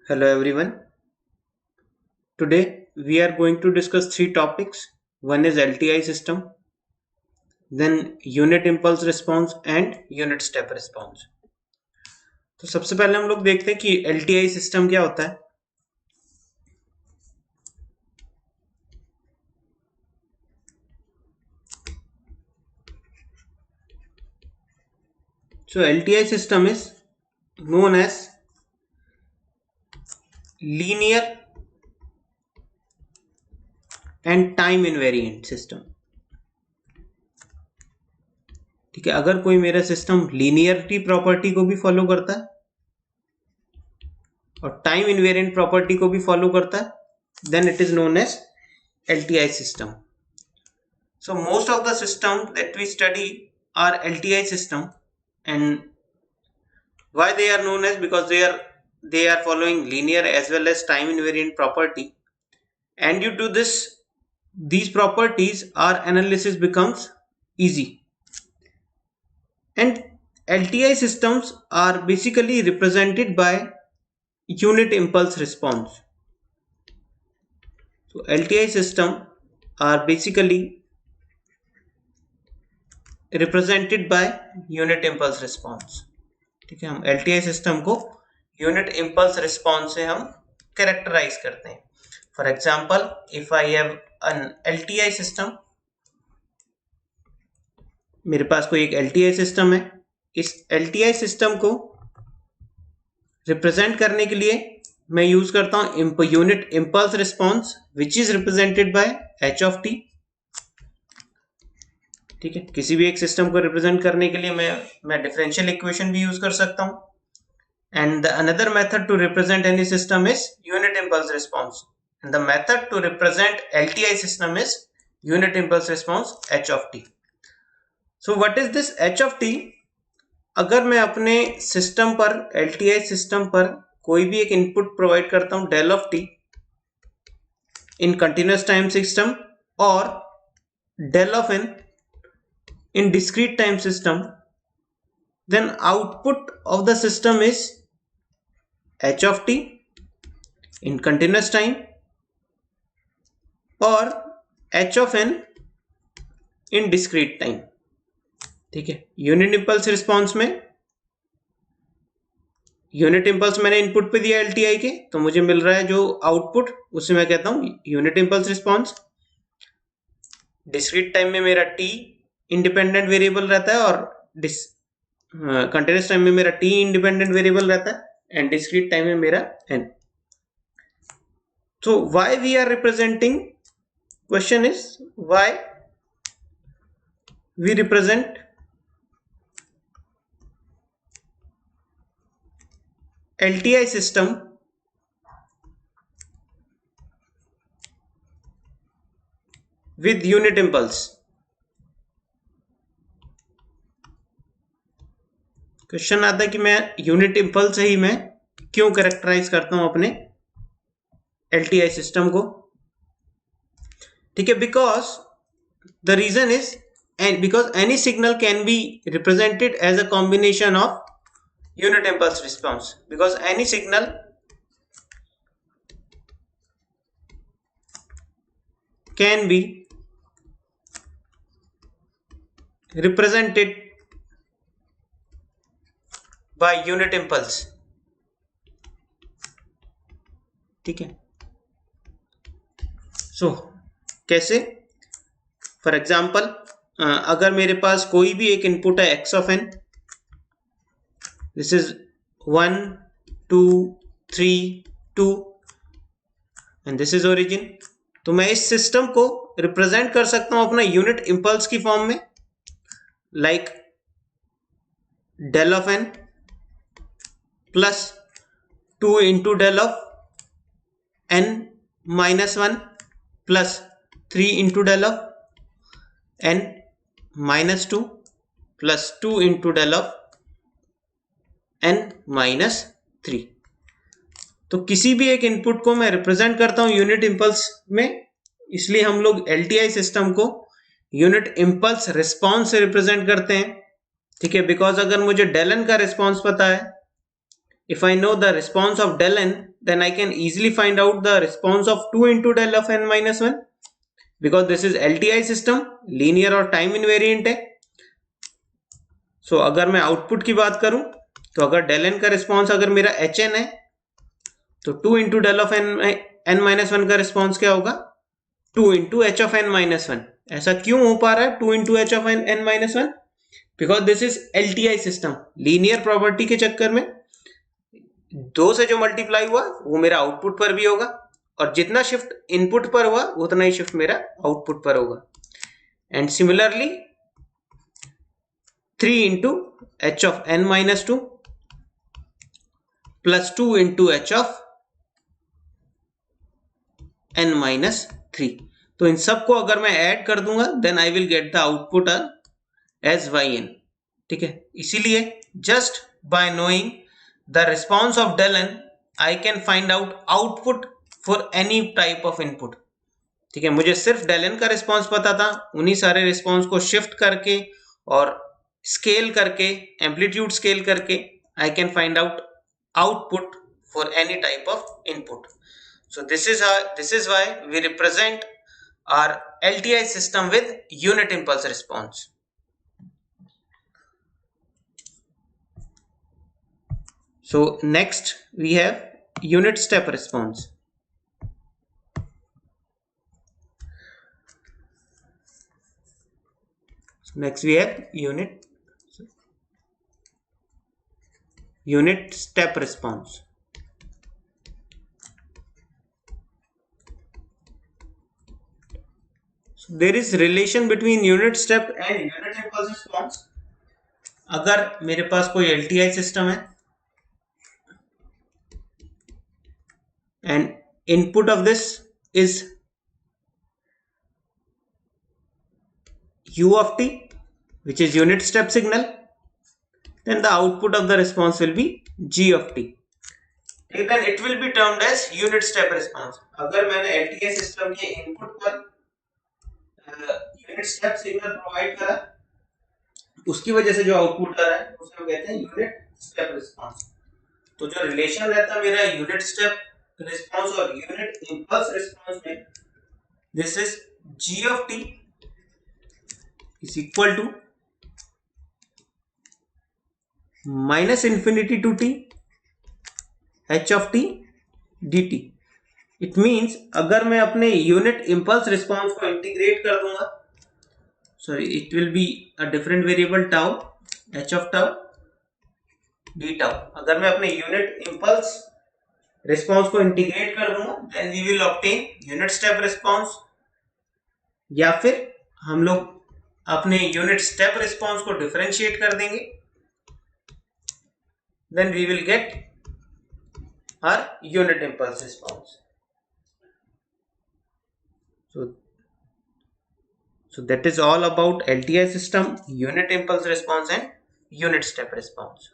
Hello everyone. Today we are going to discuss three topics. One is LTI system, then unit impulse response and unit step response. तो सबसे पहले हम लोग देखते हैं कि LTI सिस्टम क्या होता है. So LTI system is known as linear and time invariant system. ठीक है, अगर कोई मेरा सिस्टम लीनियरिटी प्रॉपर्टी को भी फॉलो करता है और टाइम इनवेरिएंट प्रॉपर्टी को भी फॉलो करता है, then it is known as LTI system. So most of the system that we study are LTI system, and why they are known as, because they are following linear as well as time invariant property, and due to this these properties our analysis becomes easy. And LTI systems are basically represented by unit impulse response. So LTI system are basically represented by unit impulse response. ठीक है, हम LTI system को unit impulse response से हम characterise करते हैं. For example, if I have an LTI system, मेरे पास कोई एक LTI सिस्टम है. इस LTI सिस्टम को रिप्रेजेंट करने के लिए मैं यूज करता हूं unit impulse response which is represented by h of t. ठीक है, किसी भी एक सिस्टम को रिप्रेजेंट करने के लिए मैं डिफरेंशियल इक्वेशन भी यूज कर सकता हूं. And the another method to represent any system is unit impulse response, and the method to represent LTI system is unit impulse response h of t. So what is this h of t? अगर मैं अपने system पर, LTI system पर कोई भी एक input provide करता हूं del of t in continuous time system or del of n in discrete time system, then output of the system is h of t in continuous time or h of n in discrete time. ठीक है, unit impulse response में unit impulse मैंने input पे दिया LTI के, तो मुझे मिल रहा है जो आउटपुट, उसे मैं कहता हूं unit impulse response. Discrete time में मेरा t इंडिपेंडेंट वेरिएबल रहता है और कंटिन्यूस टाइम में मेरा t इंडिपेंडेंट वेरिएबल रहता है, एंड डिस्क्रीट टाइम में मेरा n. So why we are representing, question is why we represent LTI system with unit impulse. Question आता है कि मैं यूनिट इंपल्स से ही मैं क्यों कैरेक्टराइज करता हूं अपने LTI सिस्टम को. ठीक है, because the reason is, and because any signal can be represented as a combination of unit impulse response, because any signal can be represented by unit impulse. ठीक है, सो कैसे? फॉर एग्जाम्पल, अगर मेरे पास कोई भी एक इनपुट है x of n, this is 1 2 3 2 and this is origin, तो मैं इस सिस्टम को रिप्रेजेंट कर सकता हूं अपना यूनिट इंपल्स की फॉर्म में, like del of n plus 2 into del of n minus 1 plus 3 into del of n minus 2 plus 2 into del of n minus 3. तो किसी भी एक इनपुट को मैं रिप्रेजेंट करता हूं यूनिट इंपल्स में, इसलिए हम लोग LTI सिस्टम को यूनिट इंपल्स रिस्पॉन्स से रिप्रेजेंट करते हैं. ठीक है, बिकॉज अगर मुझे del n का रिस्पॉन्स पता है, if I know the response of del n, then I can easily find out the response of 2 into del of n minus 1 because this is LTI system, linear और time invariant है. So अगर मैं output की बात करूं तो अगर del n का रिस्पॉन्स अगर मेरा hn है तो 2 into del of n minus 1 का रिस्पॉन्स क्या होगा 2 into h of n minus 1. ऐसा क्यों हो पा रहा है 2 into h of n minus 1? Because this is LTI system. Linear property के चक्कर में 2 से जो मल्टीप्लाई हुआ वो मेरा आउटपुट पर भी होगा और जितना शिफ्ट इनपुट पर हुआ उतना ही शिफ्ट मेरा आउटपुट पर होगा. And similarly 3 into h of n minus 2 plus 2 into h of n minus 3. तो इन सबको अगर मैं ऐड कर दूंगा then I will get the output as yn. ठीक है, इसीलिए just by knowing the response of del n I can find out output for any type of input. ठीक है, मुझे सिर्फ del n का रिस्पॉन्स पता था, उन्हीं सारे रिस्पॉन्स को शिफ्ट करके और स्केल करके एम्पलीट्यूड स्केल करके आई can find out output for any type of input. So this is why we represent our LTI system with unit impulse response. So next we have unit step response. Next we have unit step response. So there is relation between unit step and unit impulse response. अगर मेरे पास कोई LTI system है and input of this is u of t which is unit step signal, then the output of the response will be g of t. Then it will be termed as unit step response. अगर मैंने LTI system के input per unit step signal provide करा उसकी वजह से जो output आ रहा है उसे हम कहते हैं यूनिट स्टेप रिस्पांस. तो जो रिलेशन रहता है मेरा यूनिट स्टेप रिस्पांस और यूनिट इंपल्स रिस्पांस में, this is g of t is equal to minus infinity to t h of t dt. It means अगर मैं अपने यूनिट इंपल्स रिस्पॉन्स को इंटीग्रेट कर दूंगा, sorry it will be a different variable tau h of tau d tau. अगर मैं अपने unit impulse response को इंटीग्रेट कर दूंगा then we will obtain unit step response, या फिर हम लोग अपने यूनिट स्टेप रिस्पॉन्स को डिफरेंशिएट कर देंगे then we will get our unit impulse response. So that is all about LTI system, unit impulse response and unit step response.